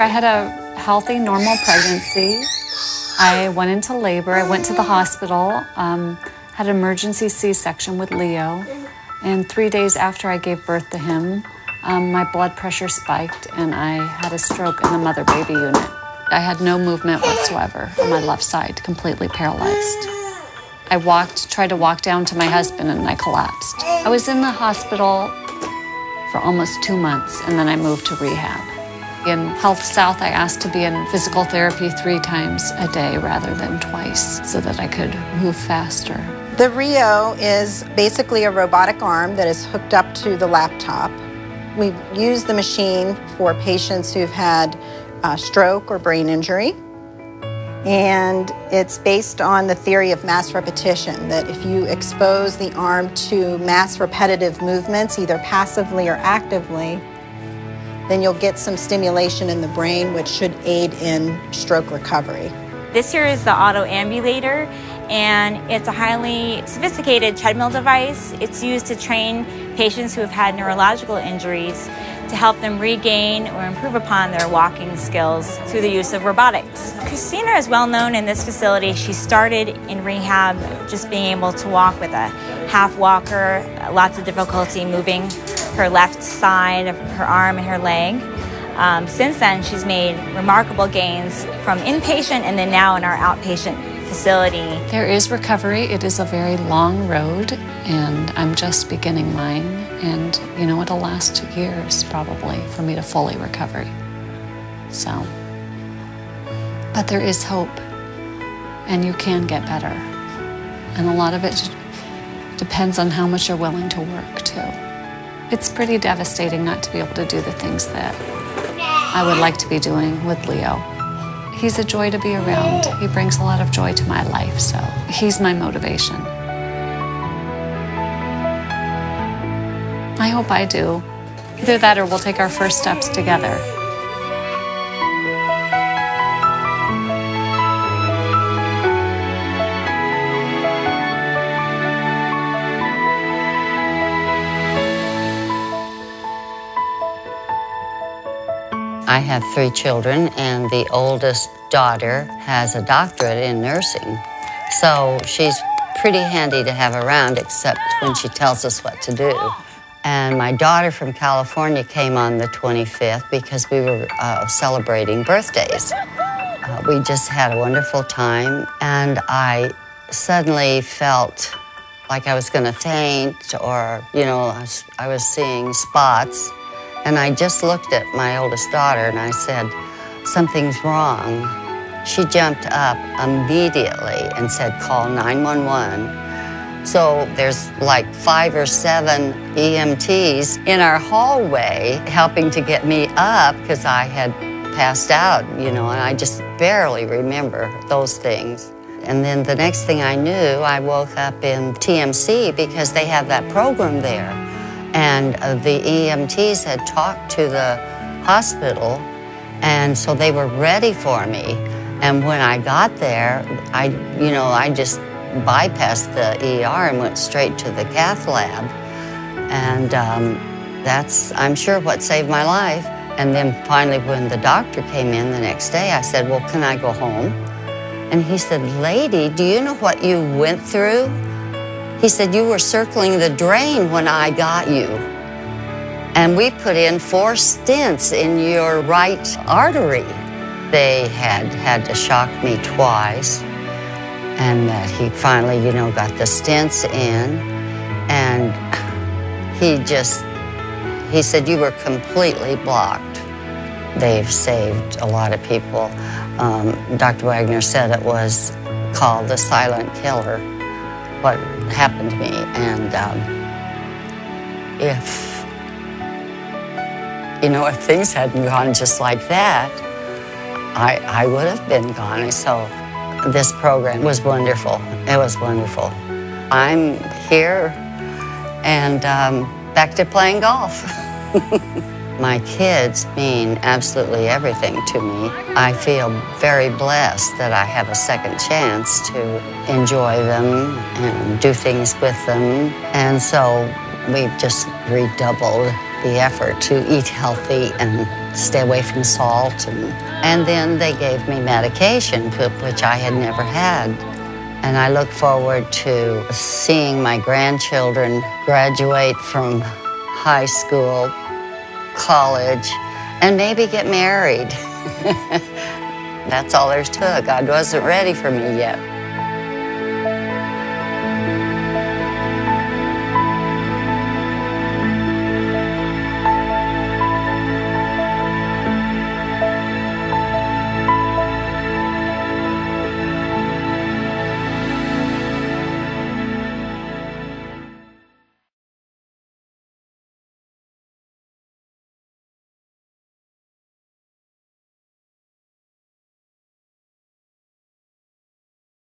I had a healthy, normal pregnancy. I went into labor. I went to the hospital, had an emergency C-section with Leo. And 3 days after I gave birth to him, my blood pressure spiked and I had a stroke in the mother-baby unit. I had no movement whatsoever on my left side, completely paralyzed. I tried to walk down to my husband and I collapsed. I was in the hospital for almost 2 months and then I moved to rehab. In Health South, I asked to be in physical therapy 3 times a day rather than twice so that I could move faster. The Rio is basically a robotic arm that is hooked up to the laptop. We use the machine for patients who've had stroke or brain injury. And it's based on the theory of mass repetition, that if you expose the arm to mass repetitive movements, either passively or actively, then you'll get some stimulation in the brain, which should aid in stroke recovery. This here is the AutoAmbulator, and it's a highly sophisticated treadmill device. It's used to train patients who have had neurological injuries to help them regain or improve upon their walking skills through the use of robotics. Christina is well known in this facility. She started in rehab just being able to walk with a half walker, lots of difficulty moving her left side of her arm and her leg. Since then, she's made remarkable gains from inpatient and then now in our outpatient facility. There is recovery. It is a very long road, and I'm just beginning mine. And, you know, it'll last 2 years probably for me to fully recover. So, but there is hope, and you can get better. And a lot of it depends on how much you're willing to work, too. It's pretty devastating not to be able to do the things that I would like to be doing with Leo. He's a joy to be around. He brings a lot of joy to my life, so he's my motivation. I hope I do. Either that or we'll take our first steps together. I have 3 children, and the oldest daughter has a doctorate in nursing. So she's pretty handy to have around, except when she tells us what to do. And my daughter from California came on the 25th because we were celebrating birthdays. We just had a wonderful time, and I suddenly felt like I was going to faint, or, you know, I was seeing spots. And I just looked at my oldest daughter and I said, "Something's wrong." She jumped up immediately and said, "Call 911. So there's like 5 or 7 EMTs in our hallway helping to get me up because I had passed out, you know, and I just barely remember those things. And then the next thing I knew, I woke up in TMC because they have that program there. And the EMTs had talked to the hospital, and so they were ready for me. And when I got there, I just bypassed the ER and went straight to the cath lab. And that's, I'm sure, what saved my life. And then finally, when the doctor came in the next day, I said, "Well, can I go home?" And he said, "Lady, do you know what you went through?" He said, "You were circling the drain when I got you. And we put in 4 stents in your right artery." They had to shock me twice. And that he finally, you know, got the stents in. And he said, "You were completely blocked." They've saved a lot of people. Dr. Wagner said it was called the silent killer, what happened to me. And if things hadn't gone just like that, I would have been gone. So this program was wonderful. It was wonderful. I'm here and back to playing golf. My kids mean absolutely everything to me. I feel very blessed that I have a second chance to enjoy them and do things with them. And so we've just redoubled the effort to eat healthy and stay away from salt. And then they gave me medication, which I had never had. And I look forward to seeing my grandchildren graduate from high school, college, and maybe get married. That's all there's to it. God wasn't ready for me yet.